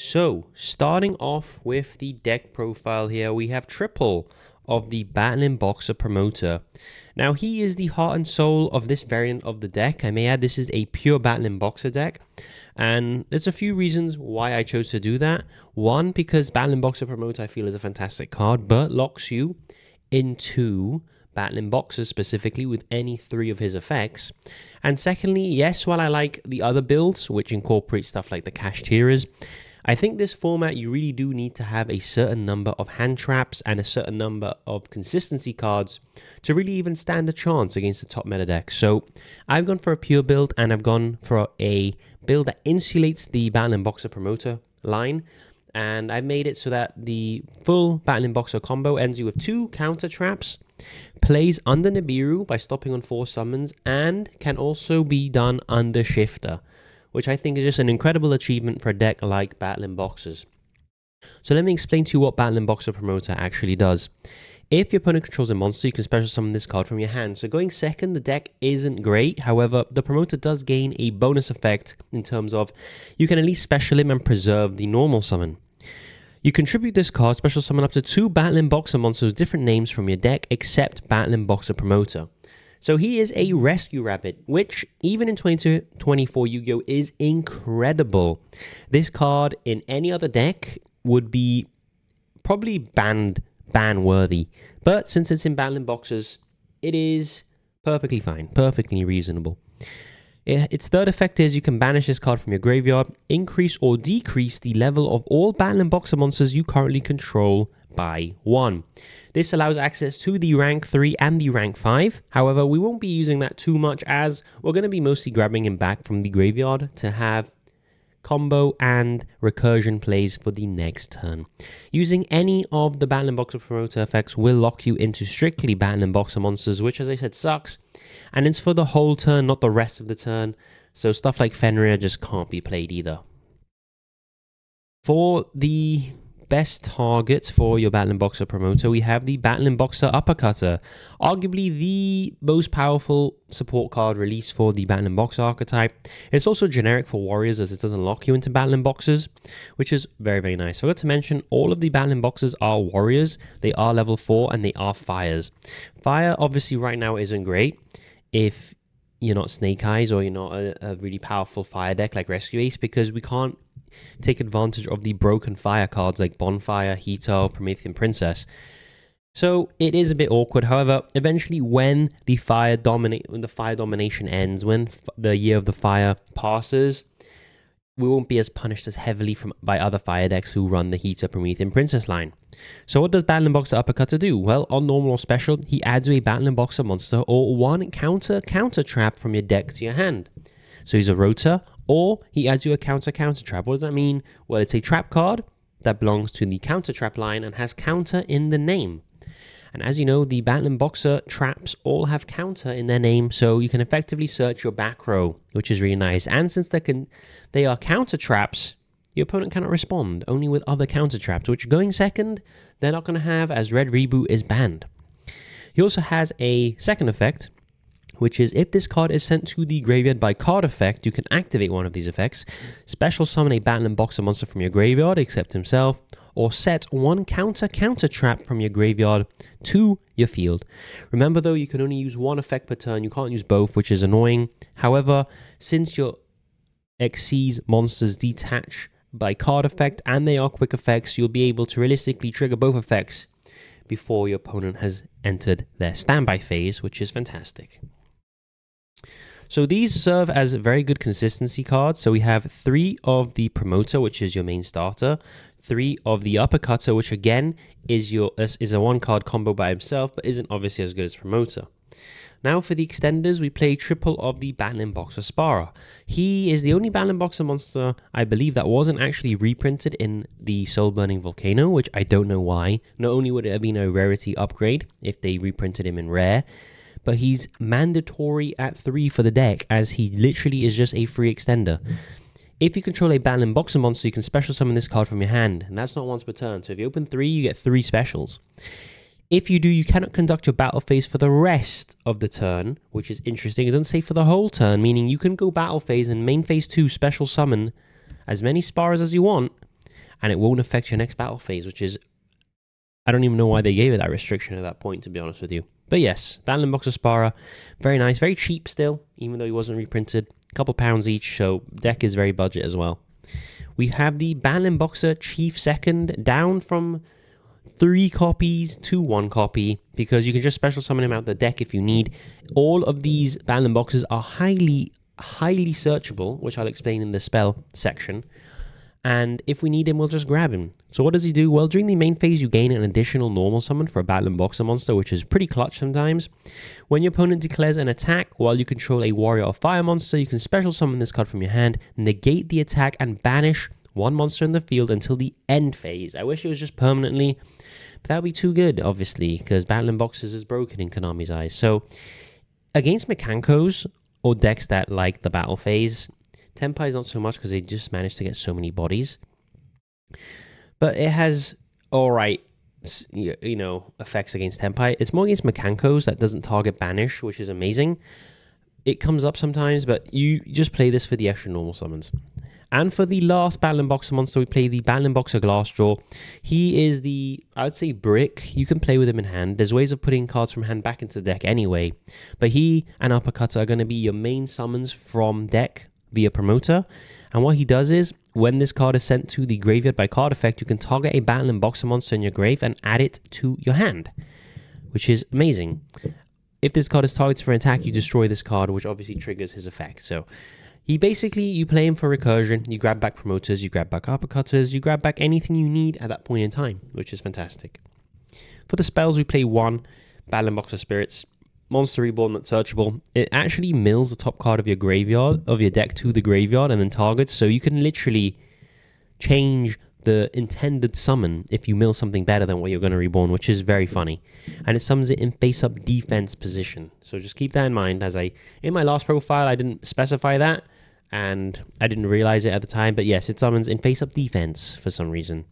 So, starting off with the deck profile here, we have triple of the Battlin Boxer Promoter. Now, he is the heart and soul of this variant of the deck. I may add, this is a pure Battlin Boxer deck, and there's a few reasons why I chose to do that. One, because Battlin Boxer Promoter I feel is a fantastic card, but locks you into Battlin Boxers specifically with any three of his effects. And secondly, yes, while I like the other builds, which incorporate stuff like the Cash Tierers, I think this format you really do need to have a certain number of hand traps and a certain number of consistency cards to really even stand a chance against the top meta deck. So I've gone for a pure build, and I've gone for a build that insulates the Battlin Boxer Promoter line, and I've made it so that the full Battlin Boxer combo ends you with 2 counter traps, plays under Nibiru by stopping on 4 summons, and can also be done under Shifter, which I think is just an incredible achievement for a deck like Battlin Boxers. So let me explain to you what Battlin Boxer Promoter actually does. If your opponent controls a monster, you can special summon this card from your hand. So going second, the deck isn't great. However, the Promoter does gain a bonus effect in terms of you can at least special him and preserve the normal summon. You contribute this card, special summon up to 2 Battlin Boxer monsters with different names from your deck, except Battlin Boxer Promoter. So he is a rescue rabbit, which even in 22-24 Yu-Gi-Oh! Is incredible. This card in any other deck would be probably ban-worthy. But since it's in Battlin Boxers, it is perfectly fine, perfectly reasonable. Its third effect is you can banish this card from your graveyard, increase or decrease the level of all Battlin Boxer monsters you currently control by 1. This allows access to the rank 3 and the rank 5. However, we won't be using that too much, as we're going to be mostly grabbing him back from the graveyard to have combo and recursion plays for the next turn. Using any of the Battlin Boxer Promoter effects will lock you into strictly Battlin Boxer monsters, which, as I said, sucks. And it's for the whole turn, not the rest of the turn. So stuff like Fenrir just can't be played either. For the best targets for your Battlin Boxer Promoter, we have the Battlin Boxer Uppercutter, arguably the most powerful support card released for the Battlin Boxer archetype. It's also generic for warriors, as it doesn't lock you into Battlin Boxers, which is very, very nice. I forgot to mention, all of the Battlin Boxers are warriors. They are level 4 and they are fires. Fire obviously right now isn't great if you're not Snake Eyes or you're not a really powerful fire deck like Rescue Ace, because we can't take advantage of the broken fire cards like Bonfire, Heater, Promethean Princess. So it is a bit awkward. However, eventually when the fire domination ends, when the Year of the Fire passes, we won't be as punished as heavily by other fire decks who run the Heater, Promethean Princess line. So what does Battlin Boxer Uppercutter do? Well, on normal or special, he adds a Battlin Boxer monster or 1 counter trap from your deck to your hand. So he's a rotor, or he adds you a counter trap. What does that mean? Well, it's a trap card that belongs to the counter trap line and has counter in the name. And as you know, the Battlin Boxer traps all have counter in their name, so you can effectively search your back row, which is really nice. And since they are counter traps, your opponent cannot respond, only with other counter traps, which going second, they're not going to have, as Red Reboot is banned. He also has a second effect, which is if this card is sent to the graveyard by card effect, you can activate one of these effects, special summon a Battlin Boxer monster from your graveyard, except himself, or set 1 counter trap from your graveyard to your field. Remember though, you can only use 1 effect per turn, you can't use both, which is annoying. However, since your Xyz monsters detach by card effect and they are quick effects, you'll be able to realistically trigger both effects before your opponent has entered their standby phase, which is fantastic. So these serve as very good consistency cards. So we have 3 of the Promoter, which is your main starter, 3 of the Uppercutter, which again is a 1-card combo by himself, but isn't obviously as good as Promoter. Now for the extenders, we play triple of the Battlin Boxer Sparrer. He is the only Battlin Boxer monster, I believe, that wasn't actually reprinted in the Soul Burning Volcano, which I don't know why. Not only would it have been a rarity upgrade if they reprinted him in rare, but he's mandatory at 3 for the deck, as he literally is just a free extender. If you control a Battlin Boxer monster, you can special summon this card from your hand, and that's not once per turn. So if you open 3, you get 3 specials. If you do, you cannot conduct your battle phase for the rest of the turn, which is interesting. It doesn't say for the whole turn, meaning you can go battle phase and main phase 2 special summon as many Sparrers as you want, and it won't affect your next battle phase, which is, I don't even know why they gave it that restriction at that point, to be honest with you. But yes, Battlin Boxer Spara, very nice, very cheap still, even though he wasn't reprinted. A couple pounds each, so deck is very budget as well. We have the Battlin Boxer Chief Second, down from 3 copies to 1 copy, because you can just special summon him out the deck if you need. All of these Battlin Boxers are highly searchable, which I'll explain in the spell section. And if we need him, we'll just grab him. So what does he do? Well, during the main phase, you gain an additional normal summon for a Battlin Boxer monster, which is pretty clutch sometimes. When your opponent declares an attack while you control a warrior or fire monster, you can special summon this card from your hand, negate the attack, and banish 1 monster in the field until the end phase. I wish it was just permanently, but that would be too good, obviously, because Battlin Boxers is broken in Konami's eyes. So against Mechankos or decks that like the battle phase, Tenpai is not so much because they just managed to get so many bodies. But it has alright, you know, effects against Tenpai. It's more against Mechankos that doesn't target banish, which is amazing. It comes up sometimes, but you just play this for the extra normal summons. And for the last Battlin Boxer monster, we play the Battlin Boxer Glassjaw. He is the, I would say, brick. You can play with him in hand. There's ways of putting cards from hand back into the deck anyway. But he and Uppercut are going to be your main summons from deck via promoter. And what he does is, when this card is sent to the graveyard by card effect, you can target a Battlin Boxer monster in your grave and add it to your hand, which is amazing. If this card is targeted for an attack, you destroy this card, which obviously triggers his effect. So he basically, you play him for recursion, you grab back promoters, you grab back uppercutters, you grab back anything you need at that point in time, which is fantastic. For the spells, we play 1 Battlin Boxer Spirits. Monster Reborn that's searchable. It actually mills the top card of your graveyard, of your deck, to the graveyard and then targets, so you can literally change the intended summon if you mill something better than what you're going to reborn, which is very funny. And it summons it in face-up defense position. So just keep that in mind. As in my last profile, I didn't specify that, and I didn't realize it at the time, but yes, it summons in face-up defense for some reason.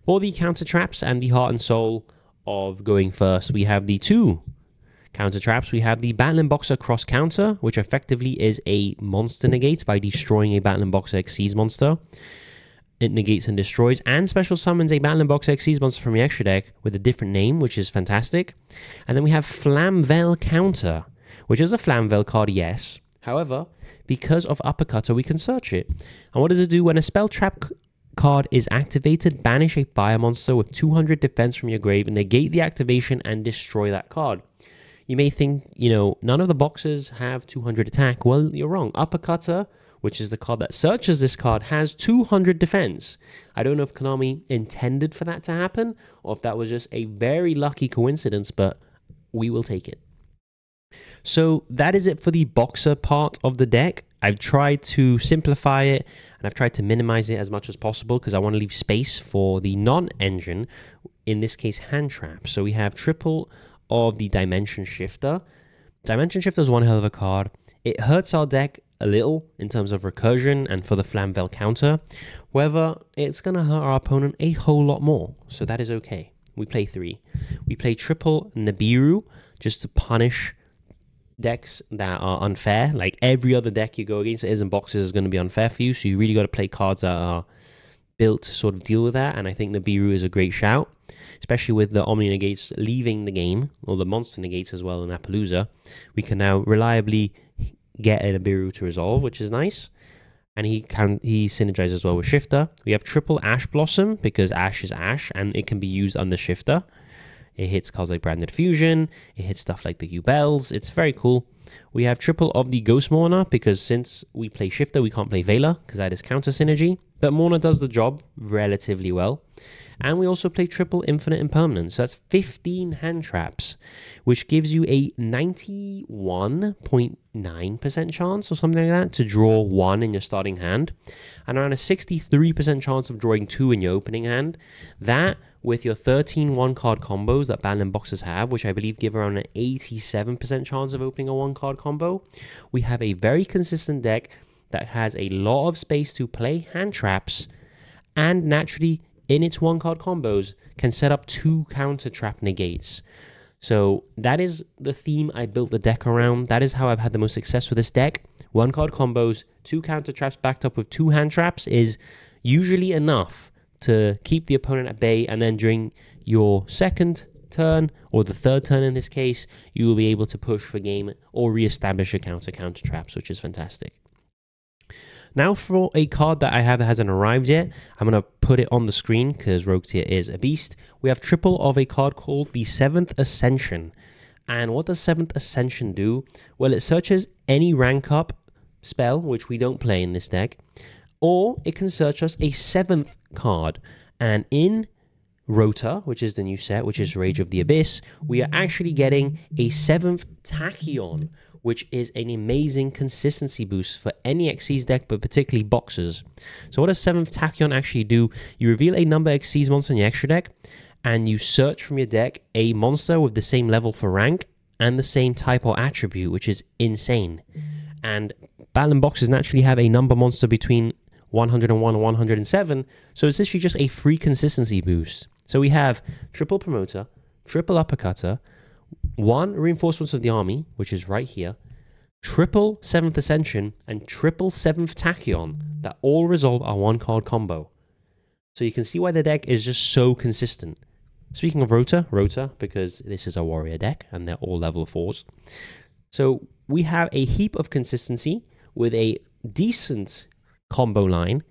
For the counter traps and the heart and soul of going first, we have the 2 counter traps. We have the Battlin Boxer Cross Counter, which effectively is a monster negate by destroying a Battlin Boxer Xyz monster. It negates and destroys, and special summons a Battlin Boxer Xyz monster from your extra deck with a different name, which is fantastic. And then we have Flamvel Counter, which is a Flamvel card, yes. However, because of Uppercutter, we can search it. And what does it do? When a spell trap card is activated, banish a fire monster with 200 defense from your grave, and negate the activation and destroy that card. You may think, you know, none of the boxes have 200 attack. Well, you're wrong. Uppercutter, which is the card that searches this card, has 200 defense. I don't know if Konami intended for that to happen, or if that was just a very lucky coincidence, but we will take it. So that is it for the boxer part of the deck. I've tried to simplify it, and I've tried to minimize it as much as possible, because I want to leave space for the non-engine, in this case, hand trap. So we have triple of the Dimension Shifter. Dimension Shifter is one hell of a card. It hurts our deck a little in terms of recursion and for the Flamvel counter. However, it's going to hurt our opponent a whole lot more, so that is okay. We play 3. We play triple Nibiru just to punish decks that are unfair. Like every other deck you go against that isn't boxes is going to be unfair for you, so you really got to play cards that are built to sort of deal with that, and I think Nibiru is a great shout, especially with the Omni Negates leaving the game, or the Monster Negates as well in Appaloosa. We can now reliably get a Nibiru to resolve, which is nice, and he synergizes well with Shifter. We have triple Ash Blossom, because Ash is Ash, and it can be used under Shifter. It hits cards like Branded Fusion, it hits stuff like the U-Bells, it's very cool. We have triple of the Ghost Mourner, because since we play Shifter, we can't play Veiler, because that is counter synergy. But Mourner does the job relatively well. And we also play triple Infinite Impermanence. So that's 15 hand traps, which gives you a 91.9% chance or something like that to draw 1 in your starting hand, and around a 63% chance of drawing 2 in your opening hand. That, with your 13 1-card combos that Battlin Boxers have, which I believe give around an 87% chance of opening a 1-card combo, we have a very consistent deck that has a lot of space to play hand traps, and naturally, in its 1-card combos, can set up 2 counter trap negates. So that is the theme I built the deck around. That is how I've had the most success with this deck. 1-card combos, 2 counter traps backed up with 2 hand traps is usually enough to keep the opponent at bay, and then during your second turn, or the third turn in this case, you will be able to push for game or re-establish your counter traps, which is fantastic. Now for a card that I have that hasn't arrived yet, I'm going to put it on the screen because Rogue Tier is a beast. We have triple of a card called the 7th Ascension. And what does 7th Ascension do? Well, it searches any rank up spell, which we don't play in this deck, or it can search us a 7th card. And in Rota, which is the new set, which is Rage of the Abyss, we are actually getting a 7th Tachyon, which is an amazing consistency boost for any Xyz deck, but particularly boxers. So what does 7th Tachyon actually do? You reveal a number Xyz monster in your extra deck, and you search from your deck a monster with the same level for rank and the same type or attribute, which is insane. And Battlin boxes naturally have a number monster between 101 and 107, so it's literally just a free consistency boost. So we have triple Promoter, triple Uppercutter, 1 Reinforcements of the Army, which is right here, triple 7th Ascension, and triple 7th Tachyon that all resolve our 1-card combo. So you can see why the deck is just so consistent. Speaking of Rota, because this is a warrior deck and they're all level 4s. So we have a heap of consistency with a decent combo line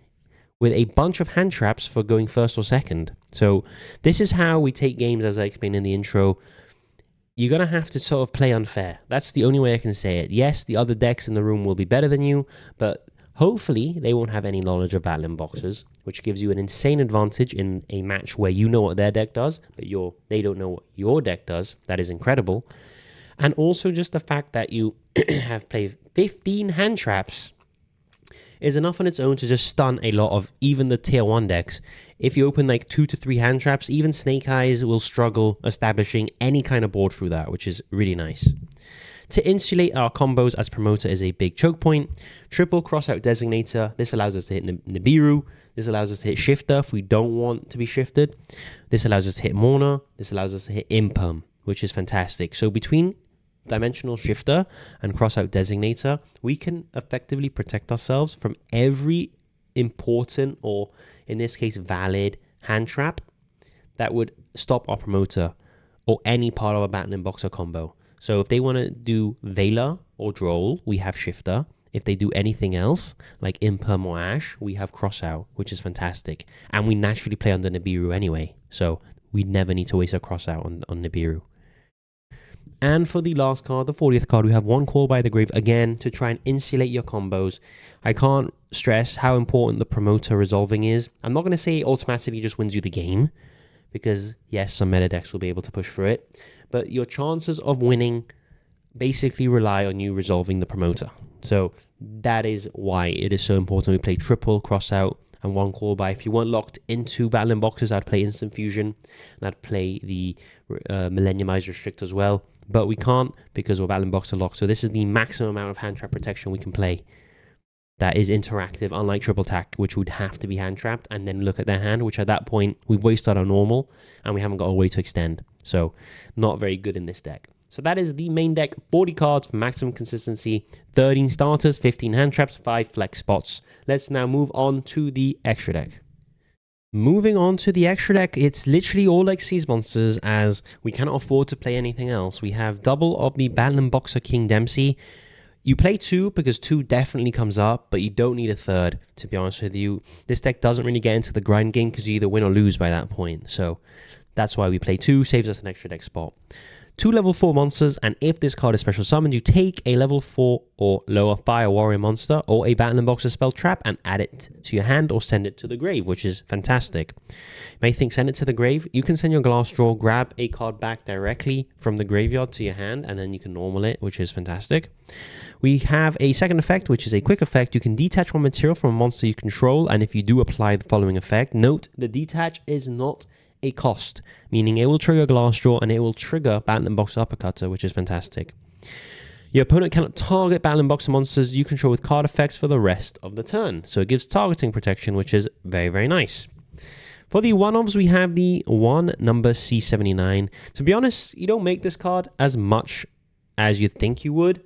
with a bunch of hand traps for going first or second. So this is how we take games, as I explained in the intro. You're going to have to sort of play unfair. That's the only way I can say it. Yes, the other decks in the room will be better than you, but hopefully they won't have any knowledge of Battlin boxes, which gives you an insane advantage in a match where you know what their deck does, but they don't know what your deck does. That is incredible. And also just the fact that you have played 15 hand traps is enough on its own to just stun a lot of even the tier 1 decks. If you open like 2 to 3 hand traps, even Snake Eyes will struggle establishing any kind of board through that, which is really nice. To insulate our combos as Promoter is a big choke point. Triple Crossout Designator. This allows us to hit Nibiru. This allows us to hit Shifter if we don't want to be shifted. This allows us to hit Morna. This allows us to hit Imperm, which is fantastic. So between Dimensional Shifter and Crossout Designator, we can effectively protect ourselves from every important, or in this case valid, hand trap that would stop our Promoter or any part of a Battlin boxer combo. So if they want to do Vela or Droll, we have Shifter. If they do anything else, like Imperm or Ash, we have Crossout, which is fantastic. And we naturally play under Nibiru anyway, so we never need to waste a Crossout on Nibiru. And for the last card, the 40th card, we have 1 Call by the Grave, again, to try and insulate your combos. I can't stress how important the Promoter resolving is. I'm not going to say it automatically just wins you the game, because yes, some meta decks will be able to push for it, but your chances of winning basically rely on you resolving the Promoter. So that is why it is so important we play triple Crossout and 1 Call by. If you weren't locked into Battlin boxes, I'd play Instant Fusion and I'd play the Millenniumized Restrict as well. But we can't because we're Battlin boxer locked. So this is the maximum amount of hand trap protection we can play that is interactive, unlike triple tack, which would have to be hand trapped and then look at their hand, which at that point we've wasted our normal and we haven't got a way to extend. So not very good in this deck. So that is the main deck. 40 cards for maximum consistency, 13 starters, 15 hand traps, 5 flex spots. Let's now move on to the extra deck. Moving on to the extra deck, it's literally all Xyz monsters as we cannot afford to play anything else. We have double of the Battlin boxer King Dempsey. You play 2 because 2 definitely comes up, but you don't need a 3rd, to be honest with you. This deck doesn't really get into the grind game because you either win or lose by that point. So that's why we play 2, saves us an extra deck spot. 2 level 4 monsters, and if this card is special summoned, you take a level 4 or lower fire warrior monster or a Battlin boxer spell trap and add it to your hand or send it to the grave, which is fantastic. You may think send it to the grave. You can send your glass draw, grab a card back directly from the graveyard to your hand, and then you can normal it, which is fantastic. We have a second effect, which is a quick effect. You can detach 1 material from a monster you control, and if you do apply the following effect, note the detach is not a cost, meaning it will trigger glass draw and it will trigger Battlin boxer Uppercutter, which is fantastic. Your opponent cannot target Battlin boxer monsters you control with card effects for the rest of the turn, so it gives targeting protection, which is very, very nice. For the one-offs, we have the 1 number C79. To be honest, you don't make this card as much as you'd think you would,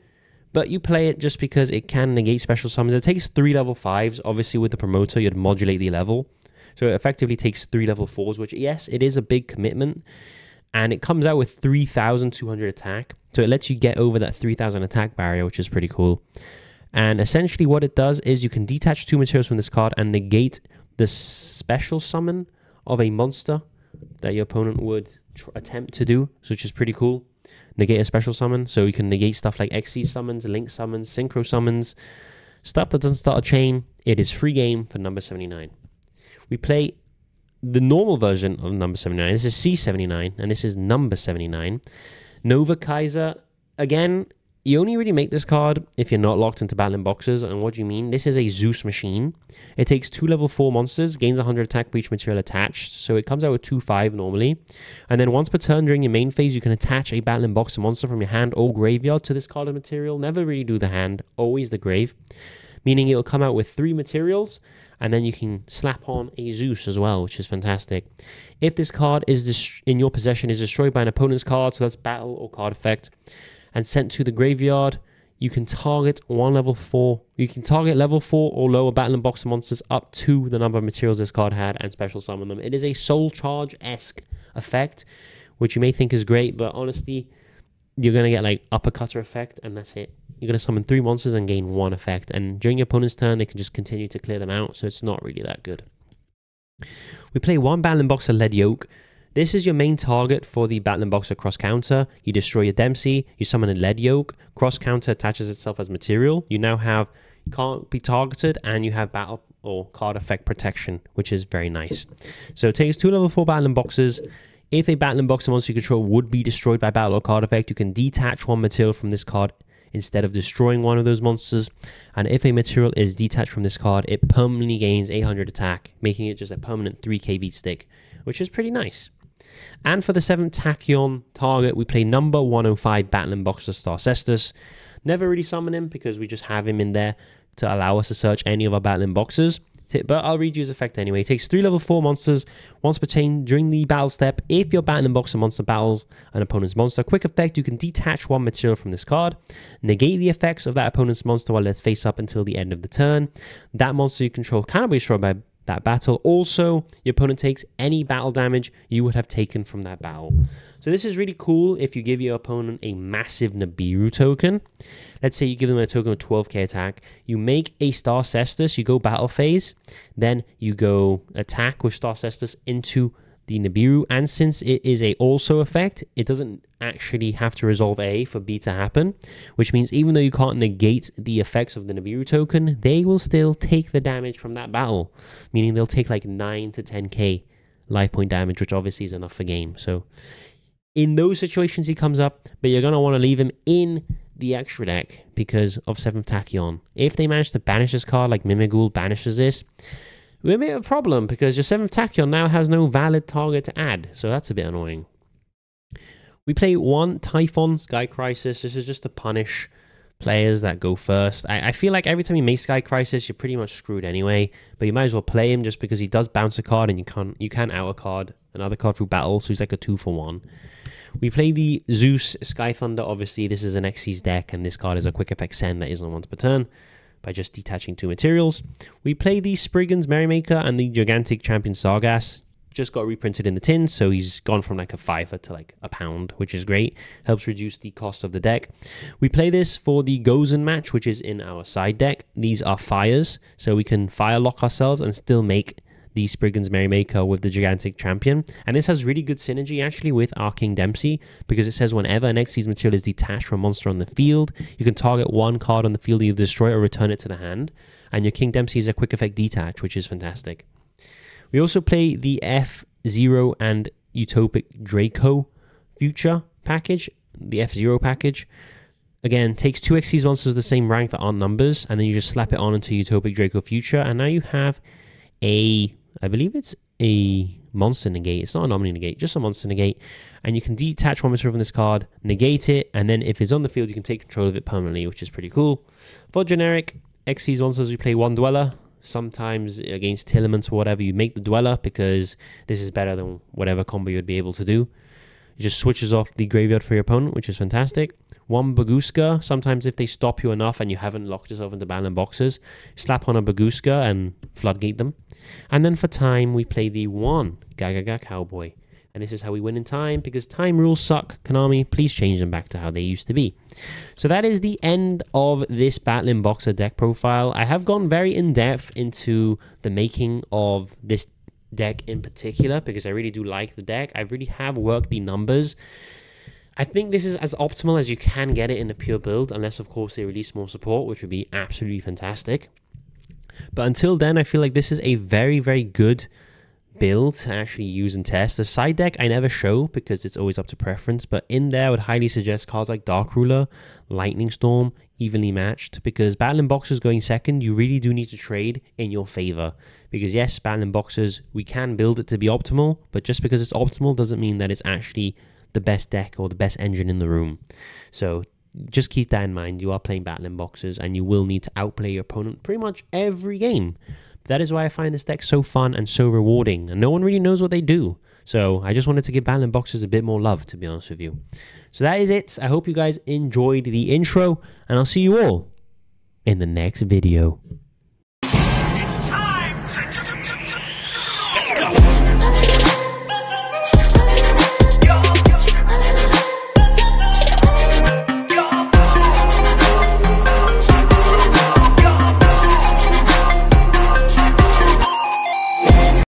but you play it just because it can negate special summons. It takes 3 level 5s. Obviously, with the Promoter, you'd modulate the level. So it effectively takes 3 level 4s, which, yes, it is a big commitment. And it comes out with 3,200 attack. So it lets you get over that 3,000 attack barrier, which is pretty cool. And essentially what it does is you can detach 2 materials from this card and negate the special summon of a monster that your opponent would attempt to do, which is pretty cool. Negate a special summon. So you can negate stuff like XC summons, Link summons, Synchro summons, stuff that doesn't start a chain. It is free game for number 79. We play the normal version of number 79. This is C79, and this is number 79. Nova Kaiser. Again, you only really make this card if you're not locked into Battlin boxes. And what do you mean? This is a Zeus machine. It takes 2 level 4 monsters, gains 100 attack for each material attached. So it comes out with 2/5 normally. And then once per turn during your main phase, you can attach a Battlin boxer monster from your hand or graveyard to this card of material. Never really do the hand, always the grave. Meaning it'll come out with 3 materials, and then you can slap on a Zeus as well, which is fantastic. If this card is in your possession is destroyed by an opponent's card, so that's battle or card effect, and sent to the graveyard, you can target level 4 or lower Battlin boxer monsters up to the number of materials this card had and special summon them. It is a soul charge-esque effect, which you may think is great, but honestly, you're going to get like Uppercutter effect, and that's it. You're going to summon 3 monsters and gain 1 effect, and during your opponent's turn, they can just continue to clear them out, so it's not really that good. We play 1 Battlin boxer Lead Yoke. This is your main target for the Battlin boxer cross counter. You destroy your Dempsey, you summon a Lead Yoke, cross counter attaches itself as material. You now have can't be targeted, and you have battle or card effect protection, which is very nice. So it takes 2 level 4 Battlin boxes. If a Battlin boxer monster you control would be destroyed by battle or card effect, you can detach 1 material from this card instead of destroying one of those monsters. And if a material is detached from this card, it permanently gains 800 attack, making it just a permanent 3k beat stick, which is pretty nice. And for the 7th Tachyon target, we play number 105 Battlin boxer Star Cestus. Never really summon him because we just have him in there to allow us to search any of our Battlin boxers. But I'll read you his effect anyway. It takes 3 level 4 monsters once per chain during the battle step. If your Battlin boxer monster battles an opponent's monster, quick effect, you can detach 1 material from this card, negate the effects of that opponent's monster while it's face up until the end of the turn. That monster you control cannot be destroyed by that battle. Also, your opponent takes any battle damage you would have taken from that battle. So this is really cool if you give your opponent a massive Nibiru token. Let's say you give them a token of 12k attack. You make a Star Cestus, you go battle phase, then you go attack with Star Cestus into the Nibiru, and since it is a also effect, it doesn't actually have to resolve A for B to happen, which means even though you can't negate the effects of the Nibiru token, they will still take the damage from that battle, meaning they'll take like 9 to 10k life point damage, which obviously is enough for game. So in those situations he comes up, but you're going to want to leave him in the extra deck because of 7th Tachyon. If they manage to banish this card like Mimigul banishes this, we may have a problem because your 7th Tachyon now has no valid target to add, so that's a bit annoying. We play 1 Typhon Sky Crisis. This is just to punish players that go first. I feel like every time you make Sky Crisis, you're pretty much screwed anyway, but you might as well play him just because he does bounce a card and you can out a card, another card through battle, so he's like a 2-for-1. We play the Zeus Sky Thunder. Obviously, this is an Xyz deck, and this card is a quick effect send that isn't once per turn by just detaching 2 materials. We play the Spriggan's Merrymaker and the Gigantic Champion Sargass. Just got reprinted in the tin, so he's gone from like a $5 to like £1, which is great. Helps reduce the cost of the deck. We play this for the Gozen match, which is in our side deck. These are fires, so we can fire lock ourselves and still make the Spriggan's Merrymaker with the Gigantic Champion. And this has really good synergy actually with our King Dempsey, because it says whenever an Xyz material is detached from a monster on the field, you can target 1 card on the field, either destroy or return it to the hand. And your King Dempsey is a quick effect detach, which is fantastic. We also play the F-Zero and Utopic Draco Future package, the F-Zero package. Again, takes 2 Xyz monsters of the same rank that aren't numbers, and then you just slap it on into Utopic Draco Future, and now you have I believe it's a monster negate. It's not a nominee negate, just a monster negate. And you can detach 1 material from this card, negate it, and then if it's on the field, you can take control of it permanently, which is pretty cool. For generic Xyz monsters, we play 1 Dweller. Sometimes against Tillaments or whatever, you make the Dweller because this is better than whatever combo you'd be able to do. It just switches off the graveyard for your opponent, which is fantastic. 1 Baguska. Sometimes if they stop you enough and you haven't locked yourself into Battlin boxes, slap on a Baguska and floodgate them. And then for time, we play the 1 Gagaga Cowboy. And this is how we win in time, because time rules suck. Konami, please change them back to how they used to be. So that is the end of this Battlin Boxer deck profile. I have gone very in-depth into the making of this deck in particular, because I really do like the deck. I really have worked the numbers. I think this is as optimal as you can get it in a pure build, unless of course they release more support, which would be absolutely fantastic. But until then, I feel like this is a very, very good build to actually use and test. The side deck I never show because it's always up to preference, but in there I would highly suggest cards like Dark Ruler, Lightning Storm, Evenly Matched, because Battlin Boxers going second, you really do need to trade in your favor. Because yes, Battlin Boxers, we can build it to be optimal, but just because it's optimal doesn't mean that it's actually the best deck or the best engine in the room. So just keep that in mind. You are playing Battlin Boxers and you will need to outplay your opponent pretty much every game. That is why I find this deck so fun and so rewarding, and no one really knows what they do. So I just wanted to give Battlin Boxers a bit more love, to be honest with you. So that is it. I hope you guys enjoyed the intro, and I'll see you all in the next video.